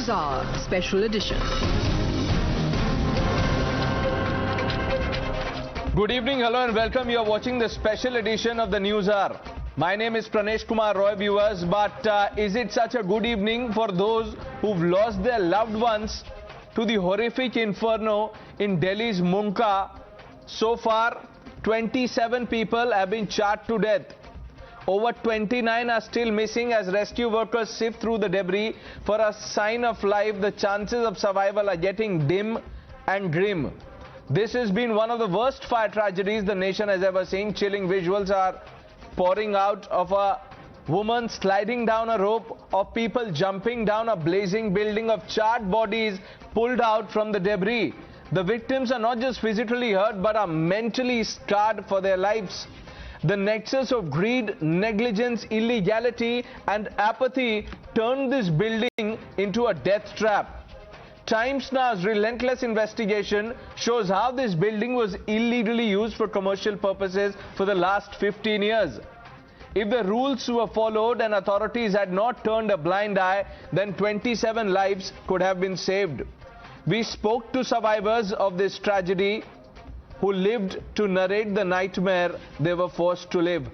NewsHour Special Edition. Good evening, hello and welcome. You are watching the special edition of the NewsHour. My name is Pranesh Kumar Roy, viewers, but is it such a good evening for those who've lost their loved ones to the horrific inferno in Delhi's Mundka? So far, 27 people have been charred to death. Over 29 are still missing as rescue workers sift through the debris for a sign of life. The chances of survival are getting dim and grim. This has been one of the worst fire tragedies the nation has ever seen. Chilling visuals are pouring out of a woman sliding down a rope, of people jumping down a blazing building, of charred bodies pulled out from the debris. The victims are not just physically hurt but are mentally scarred for their lives. The nexus of greed, negligence, illegality and apathy turned this building into a death trap. Times Now's relentless investigation shows how this building was illegally used for commercial purposes for the last 15 years. If the rules were followed and authorities had not turned a blind eye, then 27 lives could have been saved. We spoke to survivors of this tragedy who lived to narrate the nightmare they were forced to live.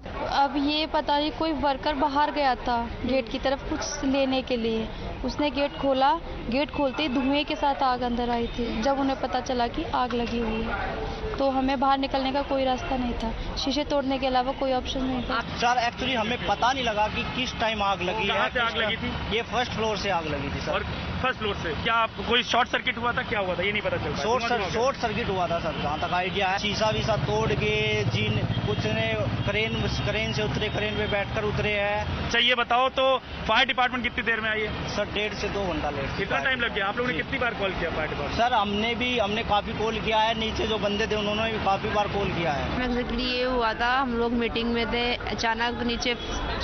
अब ये पता नहीं, कोई worker बाहर गया था gate की तरफ कुछ लेने के लिए. उसने गेट खोला, गेट खोलते ही धुएं के साथ आग अंदर आई थी. जब उन्हें पता चला कि आग लगी हुई है तो हमें बाहर निकलने का कोई रास्ता नहीं था. शीशे तोड़ने के अलावा कोई ऑप्शन नहीं था. सर एक्चुअली हमें पता नहीं लगा कि किस टाइम आग लगी है. कहाँ से आग लगी थी? ये फर्स्ट फ्लोर से आग लगी थी सर. और फर्स्ट फ्लोर से क्या कोई शॉर्ट सर्किट हुआ था? क्या हुआ था ये नहीं पता चल रहा. शॉर्ट सर्किट हुआ था सर, जहाँ तक आइडिया है. शीशा वीसा तोड़ के जिन कुछ ने क्रेन से उतरे, क्रेन पे बैठकर उतरे हैं. अच्छा ये बताओ तो फायर डिपार्टमेंट कितनी देर में आई है? सर 1.5 से 2 घंटा लेट. कितना टाइम लग गया? आप लोगों ने कितनी बार कॉल किया फायर डिपार्टमेंट? सर हमने काफी कॉल किया है. नीचे जो बंदे थे उन्होंने भी काफी बार कॉल किया है. एग्जैक्टली ये हुआ था, हम लोग मीटिंग में थे, अचानक नीचे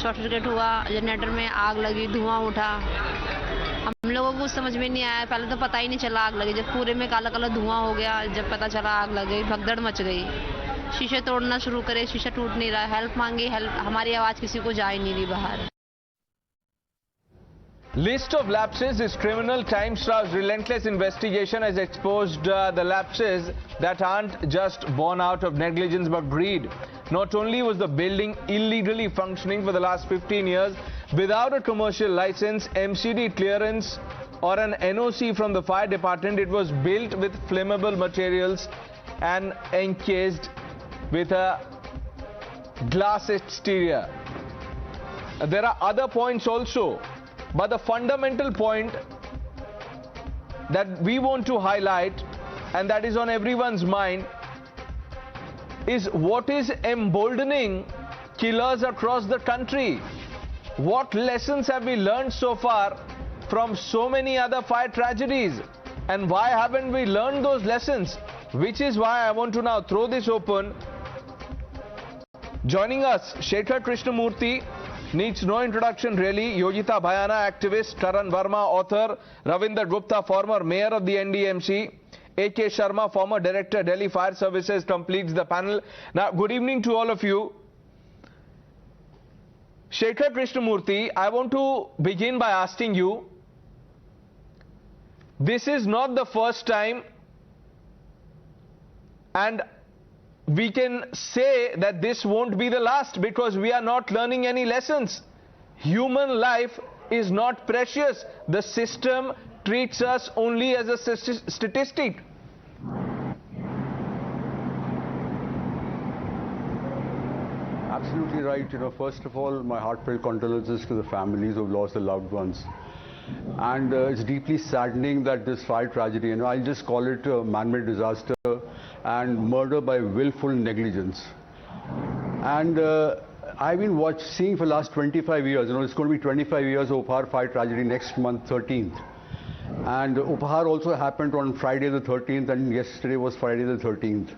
शॉर्ट सर्किट हुआ, जनरेटर में आग लगी, धुआं उठा. हम लोगों को कुछ समझ में नहीं आया. पहले तो पता ही नहीं चला आग लगी. जब पूरे में काला काला धुआं हो गया, जब पता चला आग लग गई, भगदड़ मच गई. शीशे तोड़ना शुरू करे, शीशा टूट नहीं रहा. हेल्प मांगी, हेल्प, हमारी आवाज किसी को जा ही नहीं रही बाहर. List of lapses is criminal. Times Now's relentless investigation has exposed the lapses that aren't just born out of negligence but greed. Not only was the building illegally functioning for the last 15 years without a commercial license, MCD clearance or an NOC from the fire department, it was built with flammable materials and encased with a glass exterior. There are other points also, but the fundamental point that we want to highlight, and that is on everyone's mind, is what is emboldening killers across the country. What lessons have we learned so far from so many other fire tragedies, and why haven't we learned those lessons? Which is why I want to now throw this open. Joining us, Shekhar Krishnamurthy, needs no introduction really. Yogita Bhayana, activist. Karan Verma, author. Ravinder Gupta, former mayor of the NDMC. AK Sharma, former director, Delhi Fire Services, completes the panel. Now, good evening to all of you. Shekhar Krishnamurthy, I want to begin by asking you, this is not the first time, and we can say that this won't be the last, because we are not learning any lessons. Human life is not precious. The system treats us only as a statistic. Absolutely right. First of all, my heartfelt condolences to the families who've lost their loved ones. And it's deeply saddening that this fire tragedy, I'll just call it a man-made disaster and murder by willful negligence. And I've been seeing for the last 25 years, it's going to be 25 years of Upahar fire tragedy next month, 13th. And Upahar also happened on Friday the 13th, and yesterday was Friday the 13th.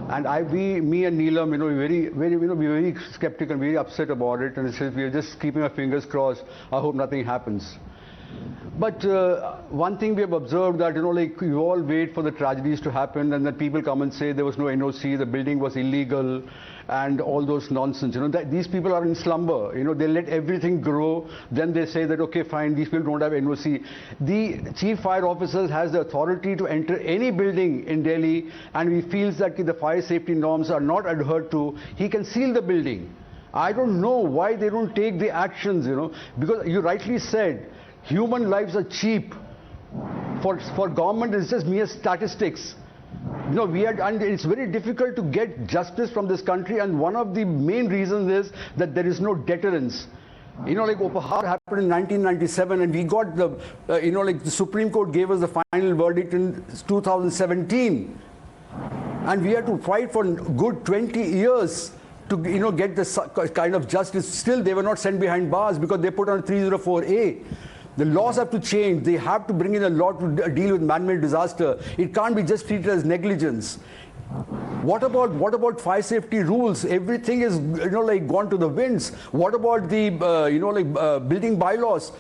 And me and Neelam, we were very skeptical, very upset about it, and we are just keeping our fingers crossed. I hope nothing happens. But one thing we have observed that, like you all wait for the tragedies to happen and then people come and say there was no NOC, the building was illegal and all those nonsense. That these people are in slumber. They let everything grow. Then they say that, okay, fine, these people don't have NOC. The chief fire officer has the authority to enter any building in Delhi, and he feels that the fire safety norms are not adhered to, he can seal the building. I don't know why they don't take the actions, because you rightly said, human lives are cheap. For government, it's just mere statistics. And it's very difficult to get justice from this country, and one of the main reasons is that there is no deterrence. Like Upahar happened in 1997, and we got the, like the Supreme Court gave us the final verdict in 2017. And we had to fight for good 20 years to, get this kind of justice. Still, they were not sent behind bars because they put on 304A. The laws have to change. They have to bring in a law to deal with man-made disaster. It can't be just treated as negligence. What about fire safety rules? Everything is, like gone to the winds. What about the, building bylaws?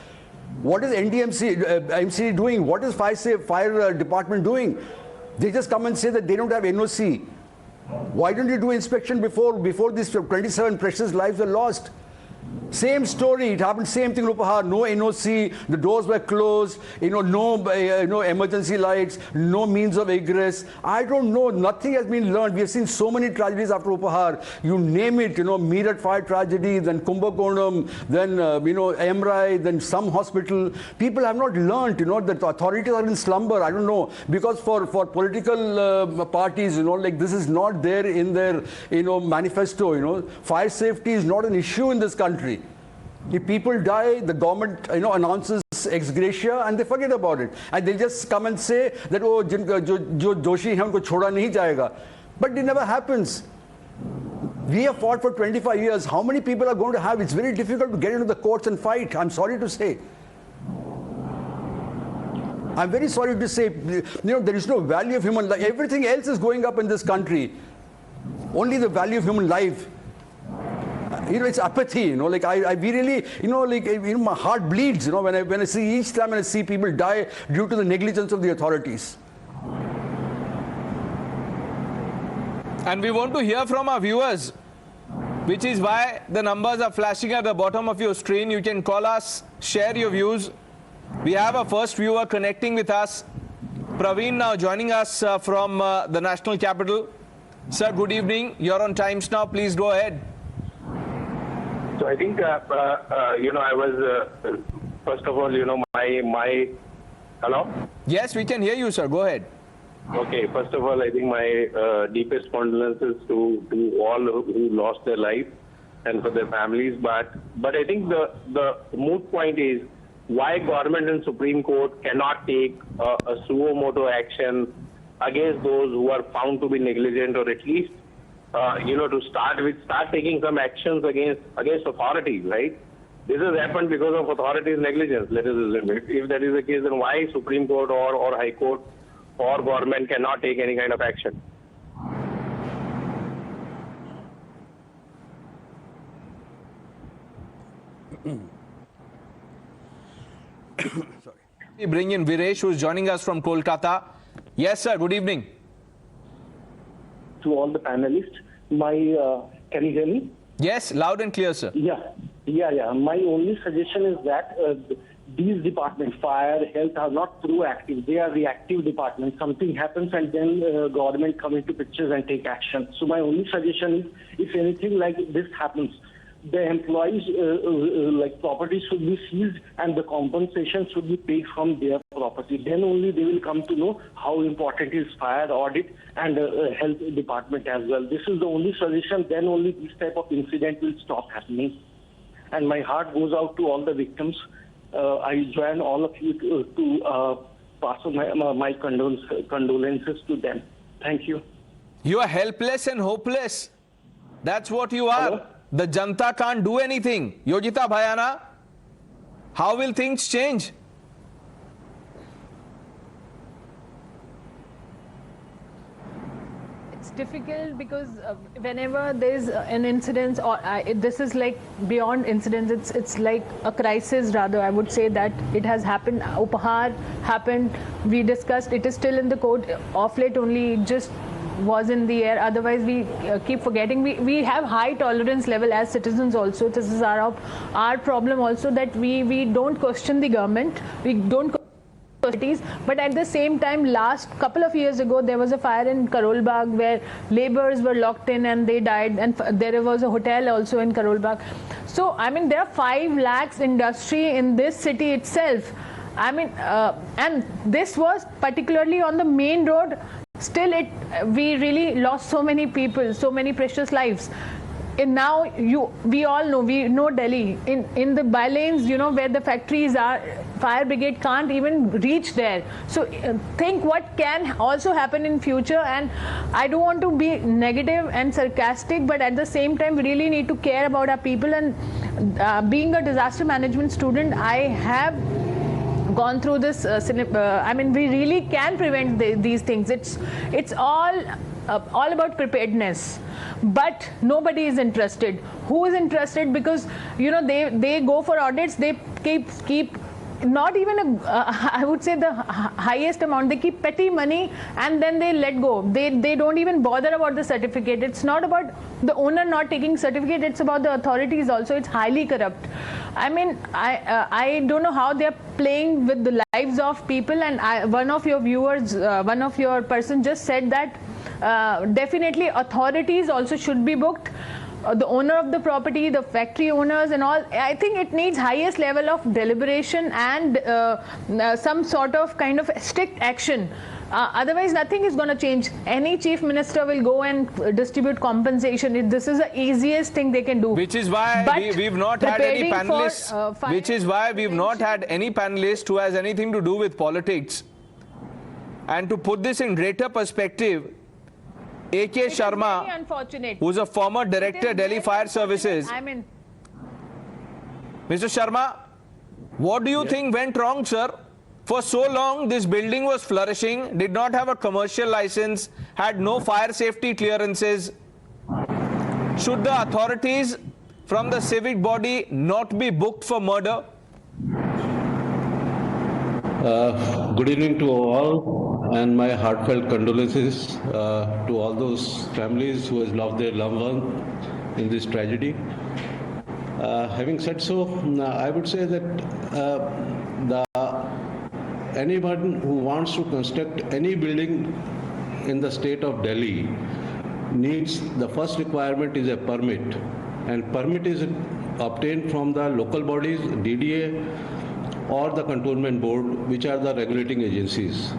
What is MCD doing? What is fire department doing? They just come and say that they don't have NOC. Why don't you do inspection before these 27 precious lives are lost? Same story. It happened. Same thing in Upahar. No NOC. The doors were closed. No emergency lights. No means of egress. I don't know. Nothing has been learned. We have seen so many tragedies after Upahar. You name it. Meerut fire tragedy, then Kumbakonam, then Emrai, then some hospital. People have not learned. That the authorities are in slumber. I don't know, because for political parties, like this is not there in their manifesto. Fire safety is not an issue in this country. If people die, the government announces ex gratia and they forget about it, and they just come and say that, oh, jo doshi hai unko choda nahi jayega. But it never happens. We have fought for 25 years. How many people are going to have? It's very difficult to get into the courts and fight. I'm sorry to say. I'm very sorry to say. There is no value of human life. Everything else is going up in this country. Only the value of human life. It's apathy, like we really, my heart bleeds, when I see each time when I see people die due to the negligence of the authorities. And we want to hear from our viewers, which is why the numbers are flashing at the bottom of your screen. You can call us, share your views. We have a first viewer connecting with us. Praveen now joining us from the national capital. Sir, good evening. You're on Times Now. Please go ahead. So I think, I was, first of all, my, hello? Yes, we can hear you, sir. Go ahead. Okay, first of all, I think my deepest condolences to all who lost their life and for their families. But I think the moot point is why government and Supreme Court cannot take a suo moto action against those who are found to be negligent, or at least to start taking some actions against authorities, right? This has happened because of authorities' negligence. Let us assume it. If that is the case, then why Supreme Court or High Court or government cannot take any kind of action? Sorry. We bring in Viresh, who is joining us from Kolkata. Yes, sir. Good evening. To all the panelists, can you hear me? Yes, loud and clear, sir. Yeah. My only suggestion is that these departments, fire, health, are not proactive. They are reactive departments. Something happens and then government come into pictures and take action. So my only suggestion is, if anything like this happens, the employees, like property should be seized and the compensation should be paid from their property. Then only they will come to know how important is fire audit and health department as well. This is the only solution. Then only this type of incident will stop happening. And my heart goes out to all the victims. I join all of you to pass on my condolences to them. Thank you. You are helpless and hopeless. That's what you are. Hello? The Janta can't do anything. Yojita Bhayana, how will things change? It's difficult because whenever there's an incident, or this is like beyond incidents, it's like a crisis rather. I would say that it has happened. Upahar happened. We discussed. It is still in the court. Off late only, it just was in the air. Otherwise, we keep forgetting. We have high tolerance level as citizens also. This is our problem also, that we don't question the government. We don't. But at the same time, last couple of years ago, there was a fire in Karol Bagh where laborers were locked in and they died, and there was a hotel also in Karol Bagh. So, I mean, there are 5 lakhs industry in this city itself. I mean, and this was particularly on the main road. Still, we really lost so many people, so many precious lives. And now we all know, we know Delhi, in the bylanes, you know, where the factories are, fire brigade can't even reach there. So think what can also happen in future. And I don't want to be negative and sarcastic, but at the same time, we really need to care about our people. And being a disaster management student, I have gone through this. I mean, we really can prevent these things. It's all about preparedness. But nobody is interested. Who is interested? Because, you know, they go for audits, they keep not even I would say the highest amount. They keep petty money and then they let go. They don't even bother about the certificate. It's not about the owner not taking certificate. It's about the authorities also. It's highly corrupt. I mean, I don't know how they're playing with the lives of people. And one of your viewers, one of your person just said that definitely authorities also should be booked. The owner of the property, the factory owners and all. I think it needs highest level of deliberation and some sort of kind of strict action. Otherwise, nothing is going to change. Any chief minister will go and distribute compensation. This is the easiest thing they can do. Which is why we've not had any panelists. Which is why we've not had any panelist who has anything to do with politics. And to put this in greater perspective, AK Sharma, who's a former director, Delhi Fire Services. I mean, Mr. Sharma, what do you think went wrong, sir? For so long, this building was flourishing, did not have a commercial license, had no fire safety clearances. Should the authorities from the civic body not be booked for murder? Good evening to all, and my heartfelt condolences to all those families who has lost their loved one in this tragedy. Having said so, I would say that anyone who wants to construct any building in the state of Delhi needs, the first requirement is a permit, and permit is obtained from the local bodies, DDA, or the cantonment board, which are the regulating agencies.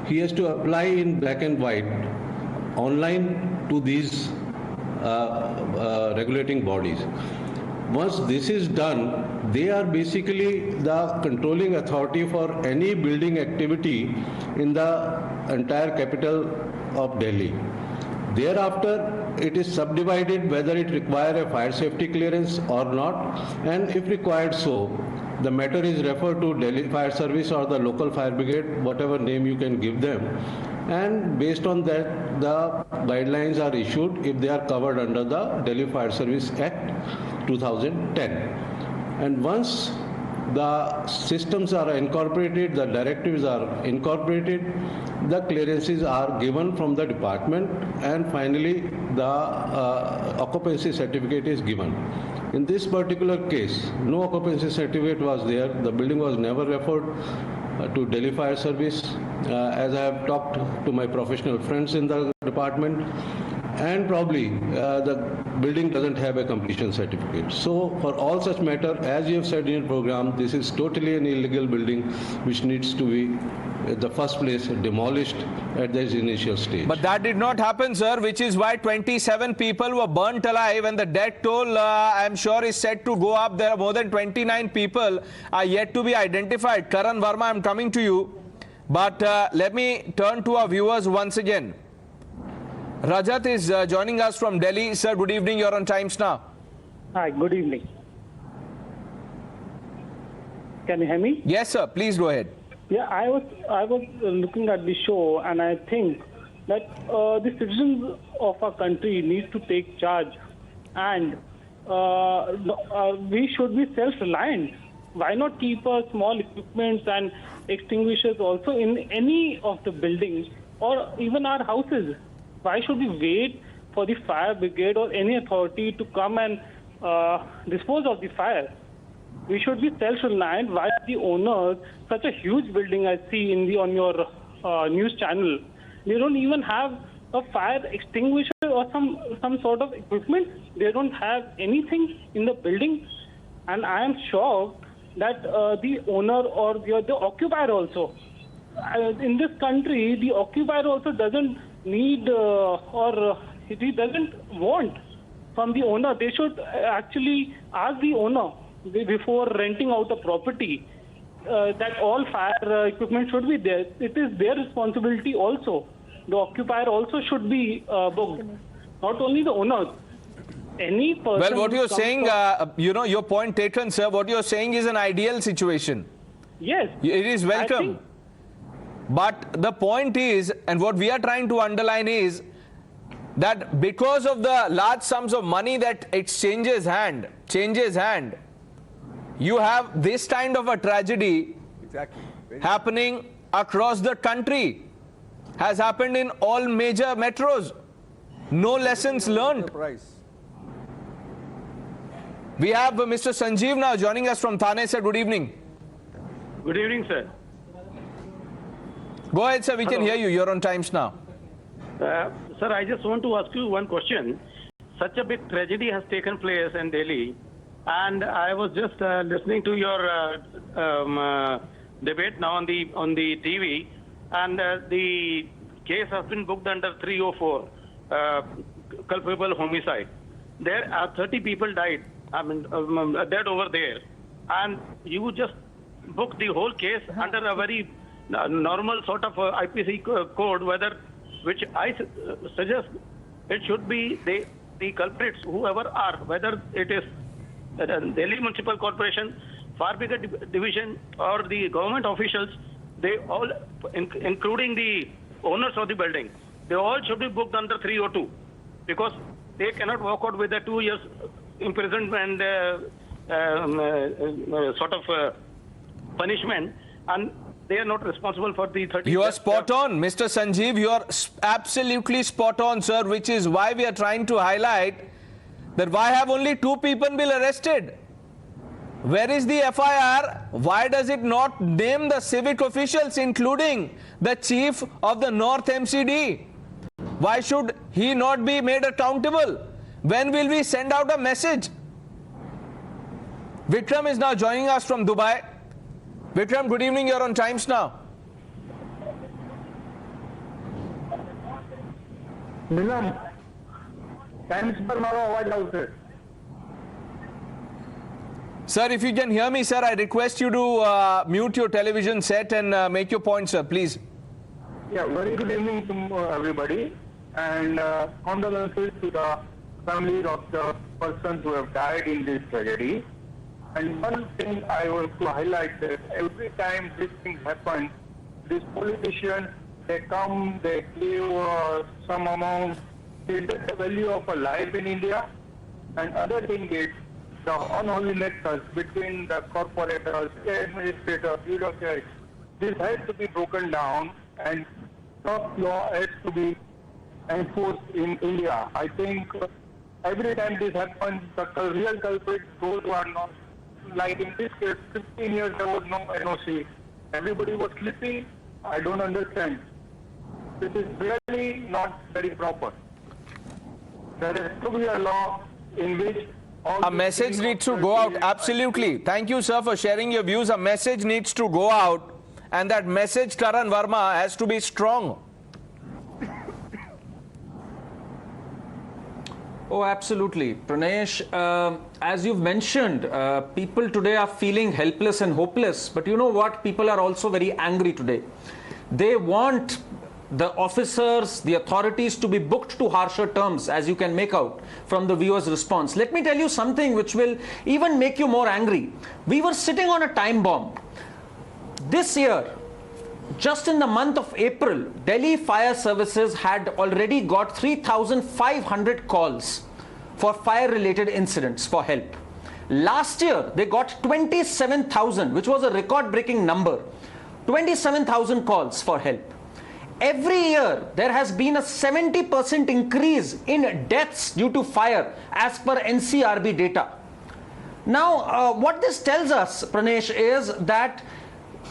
He has to apply in black and white online to these regulating bodies. Once this is done, they are basically the controlling authority for any building activity in the entire capital of Delhi. Thereafter, it is subdivided whether it requires a fire safety clearance or not, and if required so, the matter is referred to Delhi Fire Service or the local fire brigade, whatever name you can give them, and based on that, the guidelines are issued if they are covered under the Delhi Fire Service Act 2010. And once the systems are incorporated, the directives are incorporated, the clearances are given from the department, and finally the occupancy certificate is given. In this particular case, no occupancy certificate was there. The building was never referred to Delhi Fire Service, as I have talked to my professional friends in the department, and probably the building doesn't have a completion certificate. So for all such matter, as you have said in your program, this is totally an illegal building which needs to be at the first place demolished at this initial stage. But that did not happen, sir, which is why 27 people were burnt alive, and the death toll, I'm sure, is set to go up. There are more than 29 people are yet to be identified. Karan Verma, I'm coming to you. But let me turn to our viewers once again. Rajat is joining us from Delhi. Sir, good evening. You're on Times Now. Hi, good evening. Can you hear me? Yes, sir. Please go ahead. Yeah, I was looking at the show, and I think that the citizens of our country need to take charge, and we should be self-reliant. Why not keep small equipments and extinguishers also in any of the buildings or even our houses? Why should we wait for the fire brigade or any authority to come and dispose of the fire? We should be self-reliant. Why the owners, such a huge building I see on your news channel, they don't even have a fire extinguisher or some sort of equipment? They don't have anything in the building, and I am shocked that the owner or the occupier also, in this country, the occupier also doesn't need or he doesn't want from the owner. They should actually ask the owner before renting out a property that all fire equipment should be there. It is their responsibility also. The occupier also should be booked, not only the owners. Any person. Well, what you're saying, your point taken, sir. What you're saying is an ideal situation. Yes. It is welcome. But the point is, and what we are trying to underline is, that because of the large sums of money that changes hand, you have this kind of a tragedy happening across the country. Has happened in all major metros. No lessons learned. We have Mr. Sanjeev now joining us from Thane. Sir, good evening. Good evening, sir. Go ahead, sir. We can hear you. You're on Times now. Sir, I just want to ask you one question. Such a big tragedy has taken place in Delhi, and I was just listening to your debate now on the TV, and the case has been booked under 304, culpable homicide. There are 30 people died. Dead over there, and you just book the whole case under a very normal sort of IPC code, which I suggest it should be the culprits, whoever are, whether it is Delhi Municipal Corporation, Fire Brigade Division, or the government officials, they all, including the owners of the building, they all should be booked under 302, because they cannot walk out with a 2 years imprisonment sort of punishment, and they are not responsible for the 30. You are spot on, Mr. Sanjeev. You are absolutely spot on, sir, which is why we are trying to highlight that why have only 2 people been arrested? Where is the FIR? Why does it not name the civic officials, including the chief of the North MCD? Why should he not be made accountable? When will we send out a message? Vikram is now joining us from Dubai. Vikram, good evening. You're on Times now. Sir, if you can hear me, sir, I request you to mute your television set and make your point, sir, please. Yeah, very good evening to everybody, and condolences to the families of the persons who have died in this tragedy. And one thing I want to highlight that every time this thing happens, these politicians, they come, they give some amount, the value of a life in India. And other thing is the unholy nexus between the corporators, administrators, bureaucrats. This has to be broken down, and top law has to be enforced in India. I think every time this happens, the real culprits, those who are not, like in this case, 15 years there was no NOC. Everybody was sleeping. I don't understand. This is really not very proper. There has to be a law in which a message needs to go out. Absolutely. Thank you, sir, for sharing your views. A message needs to go out, and that message, Karan Verma, has to be strong. Oh, absolutely. Pranesh, as you've mentioned, people today are feeling helpless and hopeless. But you know what? People are also very angry today. They want the officers, the authorities to be booked to harsher terms, as you can make out from the viewer's response. Let me tell you something which will even make you more angry. We were sitting on a time bomb. This year, just in the month of April, Delhi Fire Services had already got 3,500 calls for fire-related incidents for help. Last year, they got 27,000, which was a record-breaking number. 27,000 calls for help. Every year, there has been a 70% increase in deaths due to fire as per NCRB data. Now, what this tells us, Pranesh, is that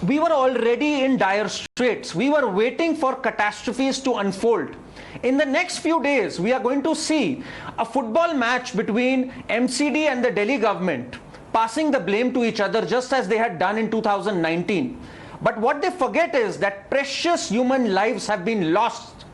we were already in dire straits. We were waiting for catastrophes to unfold. In the next few days, we are going to see a football match between MCD and the Delhi government, passing the blame to each other just as they had done in 2019. But what they forget is that precious human lives have been lost.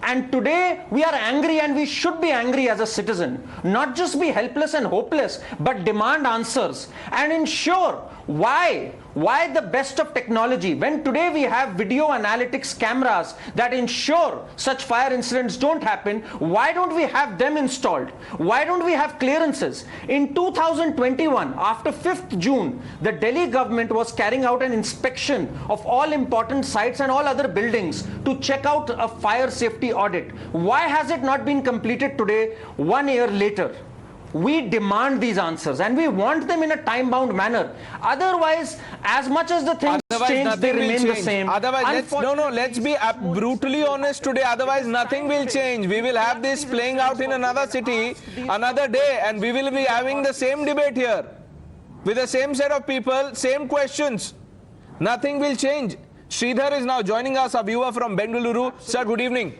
And today we are angry, and we should be angry as a citizen. Not just be helpless and hopeless, but demand answers and ensure why the best of technology, when today we have video analytics cameras that ensure such fire incidents don't happen. Why don't we have them installed? Why don't we have clearances? In 2021, after 5th June, the Delhi government was carrying out an inspection of all important sites and all other buildings to check out a fire safety audit. Why has it not been completed today, 1 year later? We demand these answers, and we want them in a time-bound manner. Otherwise, as much as the things change, they remain the same. Otherwise, let's be brutally honest today. Otherwise, nothing will change. We will have this playing out in another city, another day, and we will be having the same debate here with the same set of people, same questions. Nothing will change. Sridhar is now joining us, a viewer from Bengaluru. Sir, good evening.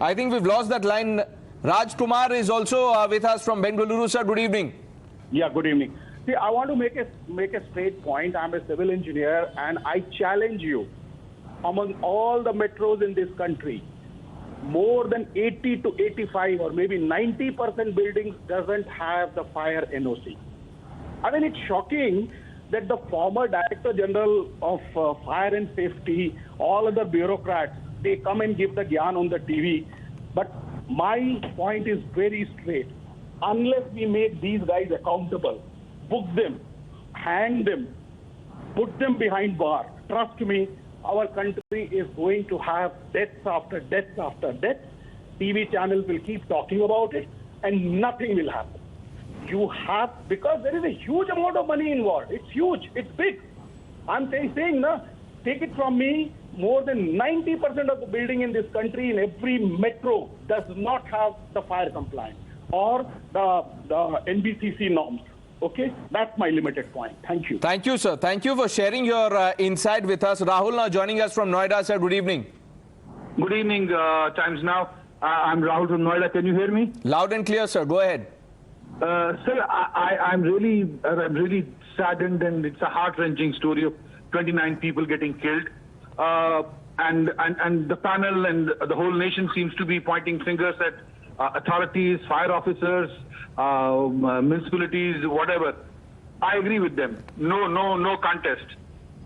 I think we've lost that line. Raj Kumar is also with us from Bengaluru. Sir, good evening. Yeah, good evening. See, I want to make a straight point. I'm a civil engineer, and I challenge you. Among all the metros in this country, more than 80 to 85 or maybe 90% buildings doesn't have the fire NOC. I mean, it's shocking that the former Director General of Fire and Safety, all other bureaucrats, they come and give the gyan on the TV. But my point is very straight. Unless we make these guys accountable, book them, hang them, put them behind bars, trust me, our country is going to have deaths after deaths after deaths. TV channels will keep talking about it, and nothing will happen. You have, because there is a huge amount of money involved. It's huge, it's big. I'm saying, take it from me, more than 90% of the building in this country, in every metro, does not have the fire compliance or the NBCC norms. Okay, that's my limited point. Thank you. Thank you, sir. Thank you for sharing your insight with us. Rahul now joining us from Noida. Sir, good evening. Good evening, Times Now. I'm Rahul from Noida. Can you hear me? Loud and clear, sir. Go ahead. Sir, I'm really saddened, and it's a heart-wrenching story of 29 people getting killed. And the panel and the whole nation seems to be pointing fingers at authorities, fire officers, municipalities, whatever. I agree with them. No contest.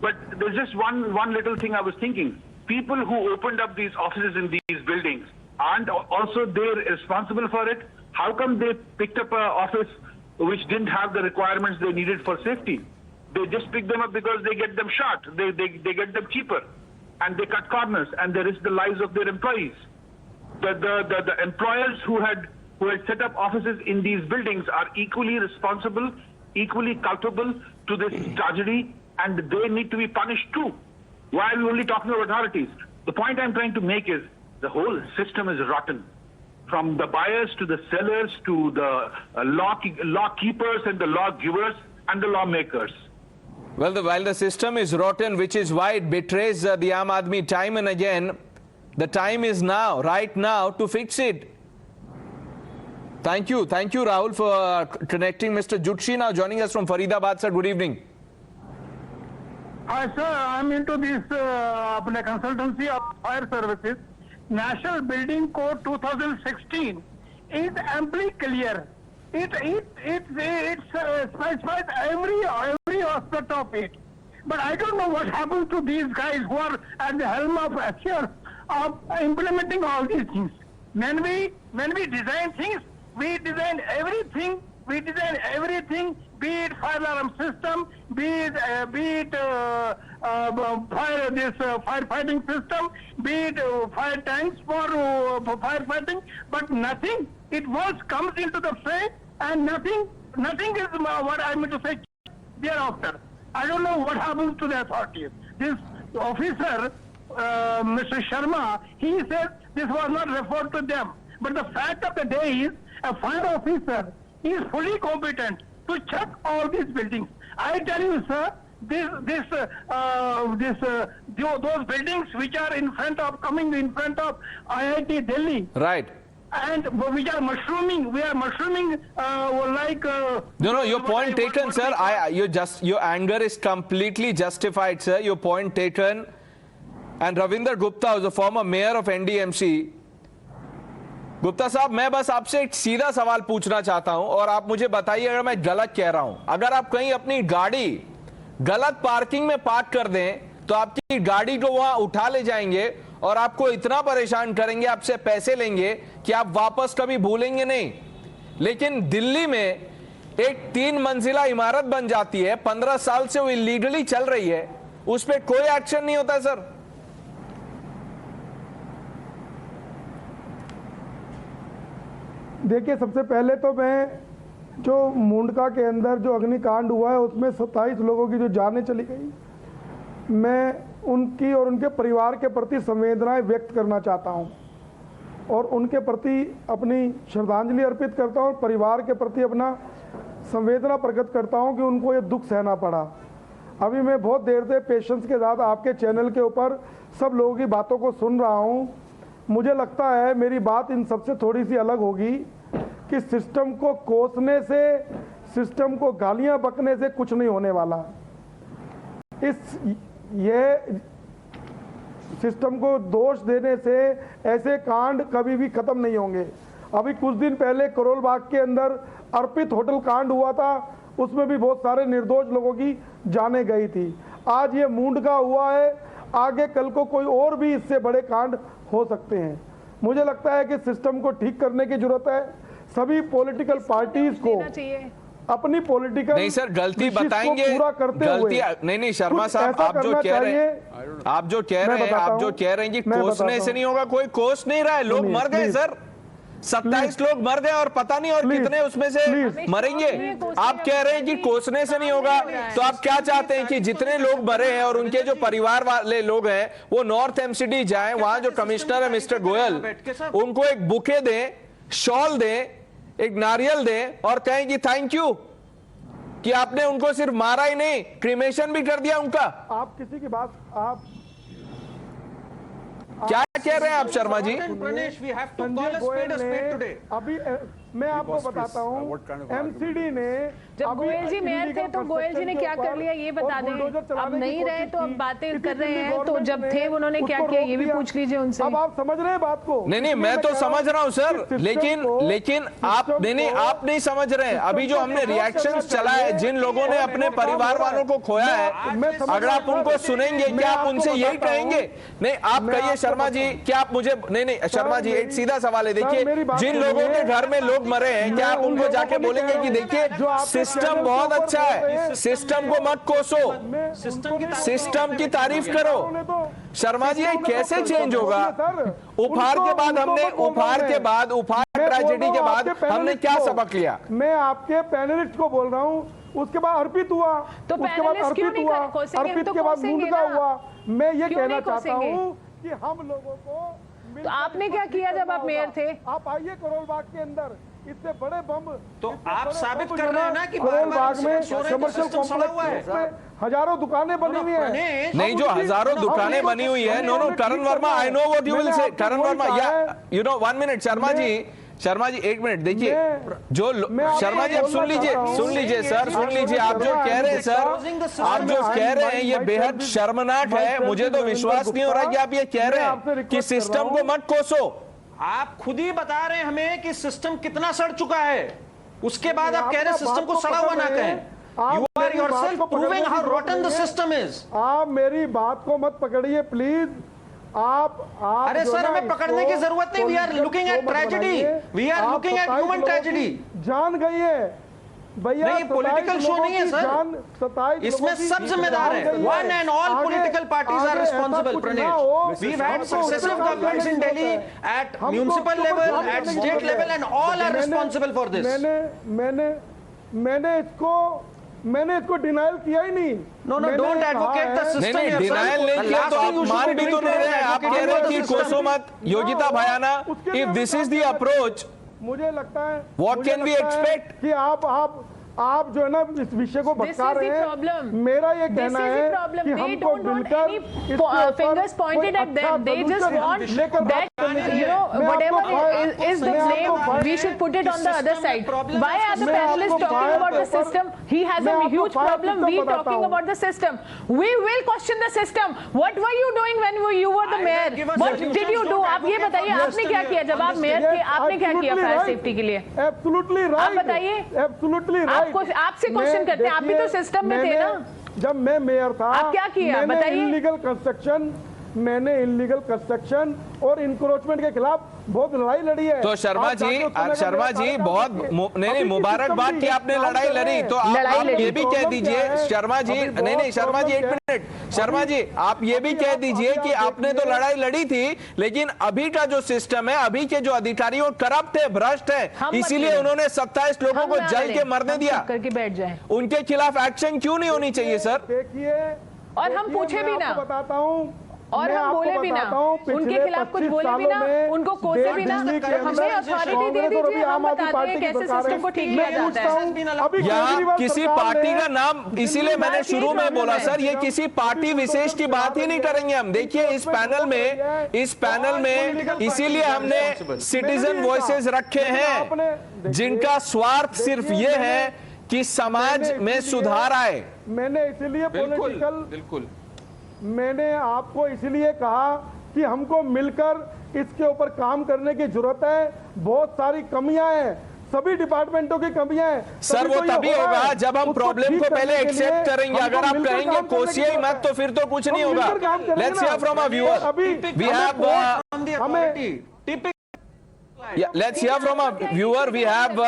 But there's just one little thing I was thinking. People who opened up these offices in these buildings, aren't also they responsible for it? How come they picked up an office which didn't have the requirements they needed for safety? They just pick them up because they get them shot. They get them cheaper, and they cut corners, and they risk the lives of their employees. The employers who had set up offices in these buildings are equally responsible, equally culpable to this tragedy, and they need to be punished too. Why are we only talking about authorities? The point I'm trying to make is the whole system is rotten. From the buyers to the sellers to the law keepers and the law givers and the lawmakers. Well, while the system is rotten, which is why it betrays the Aam Aadmi time and again, the time is now, right now, to fix it. Thank you, Rahul, for connecting. Mr. Jutshi now joining us from Faridabad. Sir, good evening. Hi, sir. I'm into this consultancy of fire services. National Building Code 2016 is amply clear. It specifies every aspect of it. But I don't know what happened to these guys who are at the helm of affairs of implementing all these things. When we design things, we design everything. Be it fire alarm system, firefighting system, be it fire tanks for firefighting, but nothing. It was comes into the fray, and nothing is what I mean to say thereafter. I don't know what happens to the authorities. This officer, Mr. Sharma, he said this was not referred to them. But the fact of the day is, a fire officer is fully competent to check all these buildings. I tell you, sir, those buildings which are coming in front of IIT Delhi, right, and we are mushrooming like. No, your point taken, sir. Your anger is completely justified, sir. Your point taken. And Ravinder Gupta, the former mayor of NDMC. Gupta साहब, मैं बस आपसे एक सीधा सवाल पूछना चाहता हूं और आप मुझे बताइए अगर मैं गलत कह रहा हूं। अगर आप कहीं अपनी गाड़ी गलत पार्किंग में पार्क कर दें तो आपकी गाड़ी को वहां उठा ले जाएंगे और आपको इतना परेशान करेंगे, आपसे पैसे लेंगे कि आप वापस कभी भूलेंगे नहीं। लेकिन दिल्ली में एक 3 मंजिला इमारत बन जाती है, 15 साल से वो इलीगली चल रही है, उस पर कोई एक्शन नहीं होता सर। देखिए, सबसे पहले तो मैं जो मुंडका के अंदर जो अग्निकांड हुआ है उसमें 27 लोगों की जो जानें चली गई, मैं उनकी और उनके परिवार के प्रति संवेदनाएं व्यक्त करना चाहता हूं और उनके प्रति अपनी श्रद्धांजलि अर्पित करता हूं और परिवार के प्रति अपना संवेदना प्रकट करता हूं कि उनको ये दुख सहना पड़ा। अभी मैं बहुत देर से पेशेंस के साथ आपके चैनल के ऊपर सब लोगों की बातों को सुन रहा हूं। मुझे लगता है मेरी बात इन सबसे थोड़ी सी अलग होगी कि सिस्टम को कोसने से, सिस्टम को गालियां बकने से कुछ नहीं होने वाला। ये सिस्टम को दोष देने से ऐसे कांड कभी भी खत्म नहीं होंगे। अभी कुछ दिन पहले करोल बाग के अंदर अर्पित होटल कांड हुआ था, उसमें भी बहुत सारे निर्दोष लोगों की जानें गई थी। आज ये मुंडका हुआ है, आगे कल को कोई और भी इससे बड़े कांड हो सकते हैं। मुझे लगता है कि सिस्टम को ठीक करने की जरूरत है। सभी पॉलिटिकल पार्टीज को अपनी पॉलिटिकल नहीं सर, गलती बताएंगे, पूरा करते गलती नहीं शर्मा साहब, आप जो कह रहे हैं कि कोसने से नहीं होगा, कोई कोस नहीं रहा है। लोग मर गए सर, 27 लोग मर गए और पता नहीं और कितने उसमें से मरेंगे। आप कह रहे हैं कि कोसने से नहीं होगा, तो आप क्या चाहते हैं कि जितने लोग मरे हैं और उनके जो परिवार वाले लोग हैं वो नॉर्थ एमसीडी जाएं, वहां जो कमिश्नर है मिस्टर गोयल, उनको एक बुके दें, शॉल दें, एक नारियल दें और कहें कि थैंक यू कि आपने उनको सिर्फ मारा ही नहीं, क्रिमेशन भी कर दिया उनका। आप किसी की बात आप क्या कह रहे हैं आप शर्मा जी? अभी मैं आपको बताता हूँ, एमसीडी ने जब गोयल जी मेयर थे तो गोयल जी ने क्या कर लिया ये बता दें। अब नहीं रहे तो अब बातें कर रहे हैं, तो जब थे उन्होंने क्या किया ये भी पूछ लीजिए उनसे। अब आप समझ रहे हैं बात को? नहीं मैं तो समझ रहा हूँ सर, लेकिन आप आप नहीं समझ रहे हैं। अभी जो हमने रिएक्शंस चला है, जिन लोगों ने अपने परिवार वालों को खोया है, अगर आप उनको सुनेंगे क्या आप उनसे यही कहेंगे? नहीं, आप कहिए शर्मा जी, क्या आप मुझे नहीं शर्मा जी, एक सीधा सवाल है। देखिए, जिन लोगों के घर में लोग मरे हैं, क्या आप उनको जाके बोलेंगे कि देखिए सिस्टम बहुत अच्छा है, सिस्टम को मत कोसो, सिस्टम की तारीफ करो? शर्मा जी, ये कैसे चेंज होगा? उपहार ट्रेजेडी के बाद हमने क्या सबक लिया? मैं आपके पैनलिस्ट को बोल रहा हूँ, उसके बाद अर्पित हुआ, तो उसके बाद अर्पित के बाद मुंडका हुआ। मैं ये कहना चाहता हूँ कि हम लोगों को, तो आपने क्या किया जब आप मेयर थे? आप आइए करोल बाग के अंदर, इससे बड़े बम तो आप साबित कर रहे हैं ना कि करोल बाग में कमर्शियल कॉम्प्लेक्स में हजारों दुकानें बनी हुई है। नहीं, जो हजारों दुकानें बनी हुई है, no Karan Verma, I know what you will say. Karan Verma, या you know 1 minute Sharma ji 1 minute देखिए, जो शर्मा जी आप सुन लीजिए सर, सुन लीजिए। आप जो कह रहे हैं सर, आप जो कह रहे हैं ये बेहद शर्मनाक है। मुझे तो विश्वास नहीं हो रहा कि आप ये कह रहे हैं कि सिस्टम को मत कोसो। आप खुद ही बता रहे हैं हमें कि सिस्टम कितना सड़ चुका है, उसके बाद आप कह रहे हैं सिस्टम को सड़ा हुआ ना कहें। You are yourself proving how rotten the system is. आप मेरी बात को मत पकड़िए प्लीज। आप अरे सर, हमें पकड़ने की जरूरत नहीं। We are looking at tragedy. We are looking at human tragedy. जान गई है, भैया नहीं, पॉलिटिकल शो नहीं है सर, इसमें सब जिम्मेदार है, one and all political parties are responsible. Pranesh, we've had successive governments in Delhi at municipal level, at state level, and all are responsible for this. मैंने इसको डिनाइल किया ही नहीं. No, don't advocate the system. नहीं, denial नहीं किया तो आप मान भी तो नहीं रहे. आप कह रहे हैं कि कोसो मत Yogita भयाना. If this is the approach, मुझे लगता है what can we expect? कि आप जो है ना इस विषय को भटका रहे हैं. मेरा ये कहना है कि हमको मिलकर fingers pointed at them. They just want that, whatever is the blame, we should put it on the other side. Why are the panelists talking about the system? He has a huge problem. We talking about the system. We will question the system. What were you doing when you were the mayor? What did you do? आप ये बताइए, आपने क्या किया जब आप mayor थे? आपने क्या किया फायर सेफ्टी के लिए? Absolutely right. आप बताइए. Absolutely right. आपसे क्वेश्चन करते हैं, आप भी तो सिस्टम में थे ना. जब मैं मेयर था, आप क्या किया बताइए. मैंने इलीगल कंस्ट्रक्शन और इंक्रोचमेंट के खिलाफ बहुत लड़ाई लड़ी है. तो शर्मा जी बहुत नहीं मुबारकबाद कि आपने लड़ाई लड़ी. तो आप ये भी कह दीजिए शर्मा जी, नहीं शर्मा जी एक मिनट. शर्मा जी आप ये भी कह दीजिए कि आपने तो लड़ाई लड़ी थी, लेकिन अभी का जो सिस्टम है, अभी के जो अधिकारी वो करप्ट है, भ्रष्ट है, इसीलिए उन्होंने 27 लोगों को जल के मरने दिया. करके बैठ जाए. उनके खिलाफ एक्शन क्यों नहीं होनी चाहिए सर? देखिए, और हम पूछे भी ना, बताता हूँ, और हम बोले भी ना, उनके खिलाफ कुछ बोले भी ना, उनको कोसे भी ना. हमें अथॉरिटी दे दीजिए, हम बताते हैं कैसे सिस्टम को ठीक किया जाता है. यहाँ किसी पार्टी का नाम, इसीलिए मैंने शुरू में बोला सर, ये किसी पार्टी विशेष की बात ही नहीं करेंगे हम. देखिए इस पैनल में इसीलिए हमने सिटीजन वॉइसेस रखे हैं, जिनका स्वार्थ सिर्फ ये है कि समाज में सुधार आए. मैंने इसीलिए बिल्कुल मैंने आपको इसलिए कहा कि हमको मिलकर इसके ऊपर काम करने की जरूरत है. बहुत सारी कमियां हैं, सभी डिपार्टमेंटों की कमियां हैं. सर वो तभी होगा जब हम प्रॉब्लम को पहले एक्सेप्ट करेंगे. अगर आप कहेंगे कोसिए ही मत, तो फिर तो कुछ नहीं होगा. Let's hear from a viewer. We have let's hear from a viewer. We have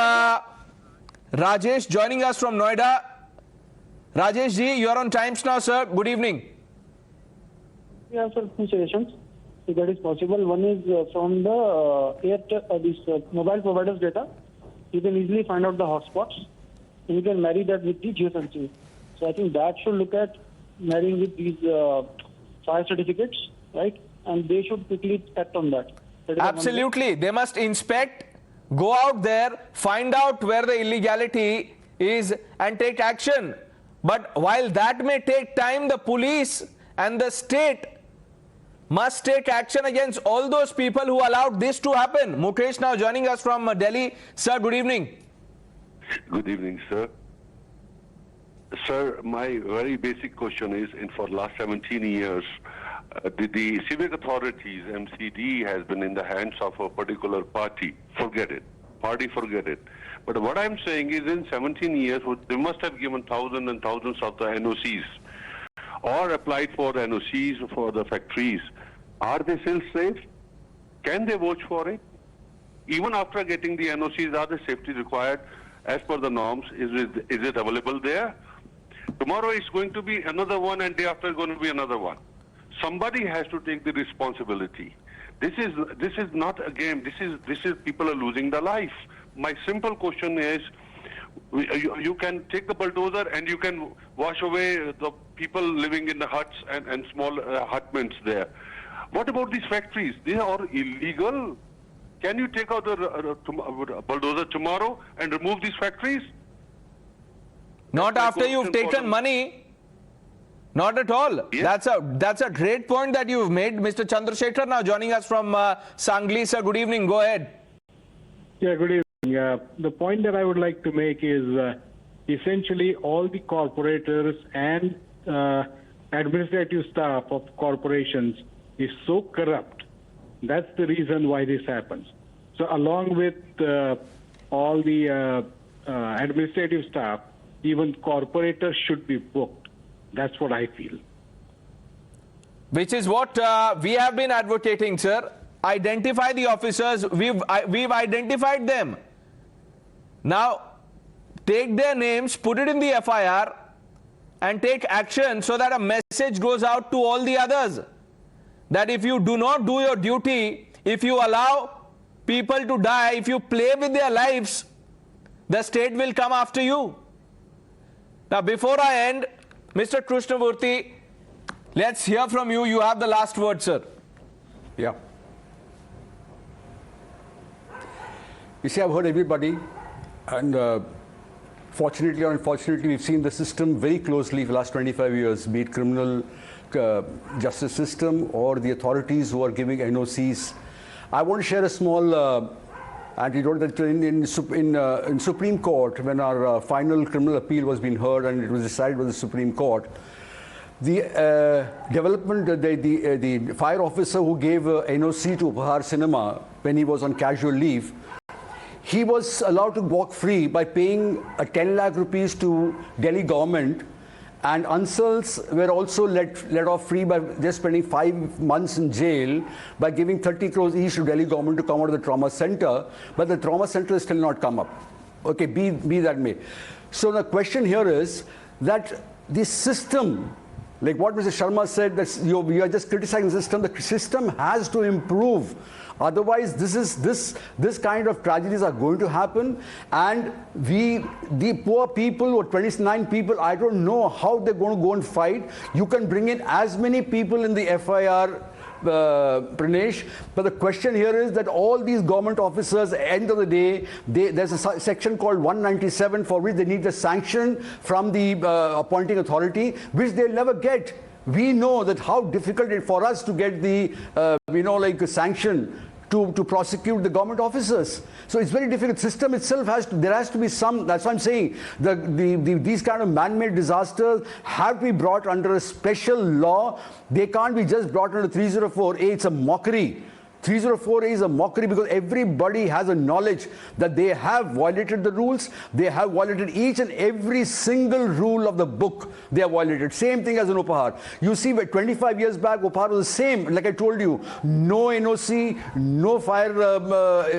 Rajesh joining us from Noida. Rajesh ji, you are on Times now, sir. Good evening. Yeah, sir, two suggestions, if that is possible. One is from the mobile providers data. You can easily find out the hotspots, and you can marry that with the geofencing. So I think that should look at marrying with these fire certificates, right? And they should quickly act on that. Absolutely, they must inspect, go out there, find out where the illegality is, and take action. But while that may take time, the police and the state must take action against all those people who allowed this to happen. Mukesh now joining us from Delhi. Sir, good evening. Good evening, sir. Sir, my very basic question is, for last 17 years, the civic authorities, MCD, has been in the hands of a particular party. Forget it. Forget it. But what I'm saying is, in 17 years, they must have given thousands and thousands of the NOCs, or applied for the NOCs for the factories. Are they still safe? Can they vouch for it? Even after getting the NOCs, are the safety required as per the norms? Is it available there? Tomorrow it's going to be another one, and day after going to be another one. Somebody has to take the responsibility. This is not a game. This is people are losing their life. My simple question is, you can take the bulldozer and you can wash away the people living in the huts and small hutments there. What about these factories? They are illegal. Can you take out the bulldozer tomorrow and remove these factories? Not after you've taken money. Not at all. Yes. That's a great point that you've made. Mr. Chandrasekhar now joining us from Sangli. Sir, good evening. Go ahead. Yeah, good evening. The point that I would like to make is essentially all the corporators and administrative staff of corporations is so corrupt. That's the reason why this happens. So along with all the administrative staff, even corporators should be booked. That's what I feel. Which is what we have been advocating, sir. Identify the officers. We've identified them. Now, take their names, put it in the FIR and take action so that a message goes out to all the others that if you do not do your duty, if you allow people to die, if you play with their lives, the state will come after you. Now, before I end, Mr. Krishnamurthy, let's hear from you. You have the last word, sir. Yeah. You see, I've heard everybody, and fortunately or unfortunately, we've seen the system very closely for the last 25 years, be it criminal justice system or the authorities who are giving NOCs. I want to share a small anecdote that in Supreme Court, when our final criminal appeal was being heard and it was decided by the Supreme Court, the the fire officer who gave NOC to Upahar Cinema when he was on casual leave, he was allowed to walk free by paying 10 lakh rupees to Delhi government, and Ansals were also let off free by just spending 5 months in jail by giving 30 crores each to Delhi government to come out of the trauma center, but the trauma center has still not come up. Okay, be that may. So the question here is that this system, like what Mr. Sharma said, that we are just criticizing the system has to improve. Otherwise, this kind of tragedies are going to happen, and the poor people, or 29 people, I don't know how they're going to go and fight. You can bring in as many people in the FIR, Pranesh, but the question here is that all these government officers, at the end of the day, there's a section called 197 for which they need the sanction from the appointing authority, which they'll never get. We know that how difficult it is for us to get the, a sanction to prosecute the government officers. So it's very difficult. System itself there has to be some, that's what I'm saying. These kind of man-made disasters have to be brought under a special law. They can't be just brought under 304A. It's a mockery. 304A is a mockery because everybody has a knowledge that they have violated the rules. They have violated each and every single rule of the book. They have violated. Same thing as in Upahar. You see, 25 years back, Upahar was the same. Like I told you, no NOC, no fire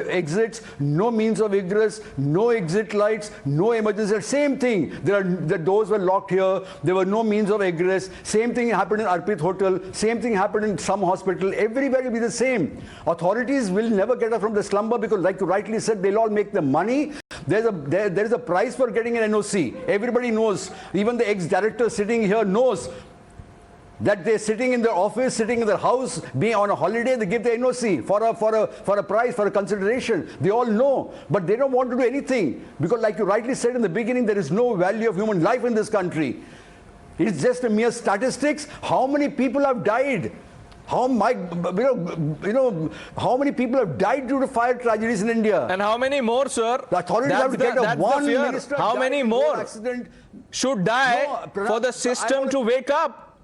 exits, no means of egress, no exit lights, no emergency. Same thing. The doors were locked here. There were no means of egress. Same thing happened in Arpit Hotel. Same thing happened in some hospital. Everywhere will be the same. Authorities will never get up from the slumber because, like you rightly said, they'll all make the money. There is a price for getting an NOC. Everybody knows. Even the ex-director sitting here knows that they're sitting in their office, sitting in their house, being on a holiday, they give the NOC for a price, for a consideration. They all know, but they don't want to do anything because, like you rightly said in the beginning, there is no value of human life in this country. It's just a mere statistics. How many people have died? How many people have died due to fire tragedies in India? And how many more, sir? The authorities have to get one minister. How many more should die for the system to wake up?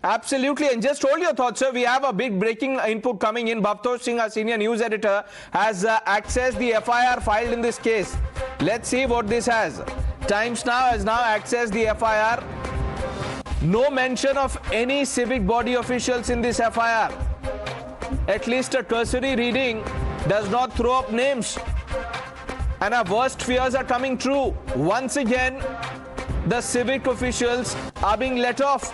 Absolutely. And just hold your thoughts, sir. We have a big breaking input coming in. Bhavtosh Singh, our senior news editor, has accessed the FIR filed in this case. Let's see what this has. Times Now has now accessed the FIR. No mention of any civic body officials in this FIR. At least a cursory reading does not throw up names. And our worst fears are coming true. Once again, the civic officials are being let off.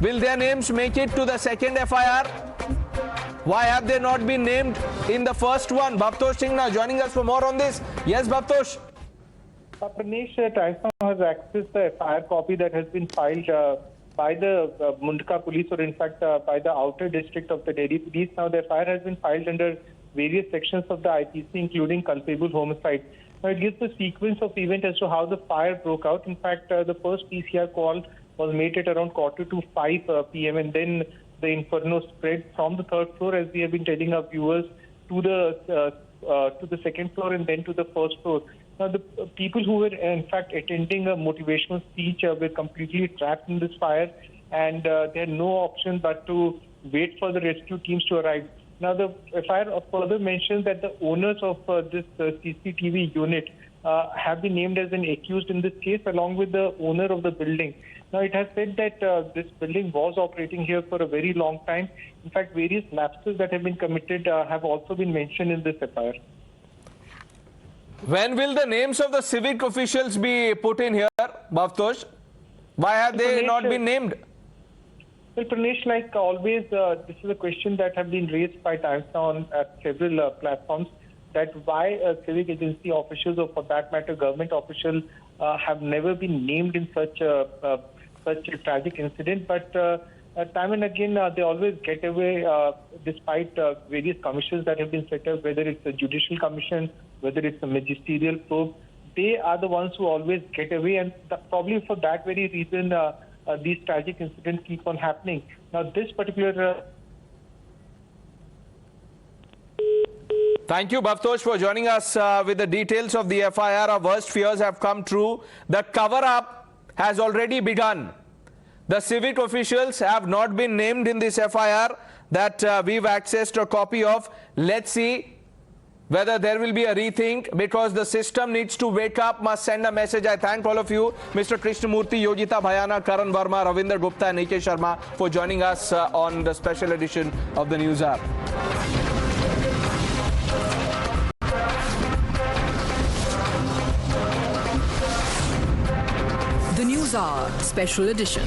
Will their names make it to the second FIR? Why have they not been named in the first one? Bhavtosh Singh now joining us for more on this. Yes, Bhavtosh. Pranesh, Times Now has accessed the FIR copy that has been filed by the Mundka police, or in fact by the outer district of the Delhi police. Now the FIR has been filed under various sections of the IPC, including culpable homicide. Now it gives the sequence of events as to how the fire broke out. In fact, the first PCR call was made at around 4:45 p.m. and then the inferno spread from the third floor, as we have been telling our viewers, to the second floor and then to the first floor. Now, the people who were, in fact, attending a motivational speech were completely trapped in this fire, and they had no option but to wait for the rescue teams to arrive. Now, the FIR further mentions that the owners of this CCTV unit have been named as an accused in this case, along with the owner of the building. Now, it has said that this building was operating here for a very long time. In fact, various lapses that have been committed have also been mentioned in this FIR. When will the names of the civic officials be put in here, Bhavtosh? Why have they not been named? Well, Pranesh, like always, this is a question that have been raised by times now on several platforms, that why civic agency officials, or for that matter government officials, have never been named in such a tragic incident. But time and again, they always get away despite various commissions that have been set up, whether it's a judicial commission, whether it's a magisterial probe. They are the ones who always get away, and probably for that very reason, these tragic incidents keep on happening. Now, this particular... Thank you, Bhavtosh, for joining us with the details of the FIR. Our worst fears have come true. The cover-up has already begun. The civic officials have not been named in this FIR that we've accessed a copy of. Let's see whether there will be a rethink, because the system needs to wake up, must send a message. I thank all of you, Mr. Krishnamurthy, Yojita Bhayana, Karan Verma, Ravinder Gupta and AK Sharma, for joining us on the special edition of the NewsHour. The NewsHour Special Edition.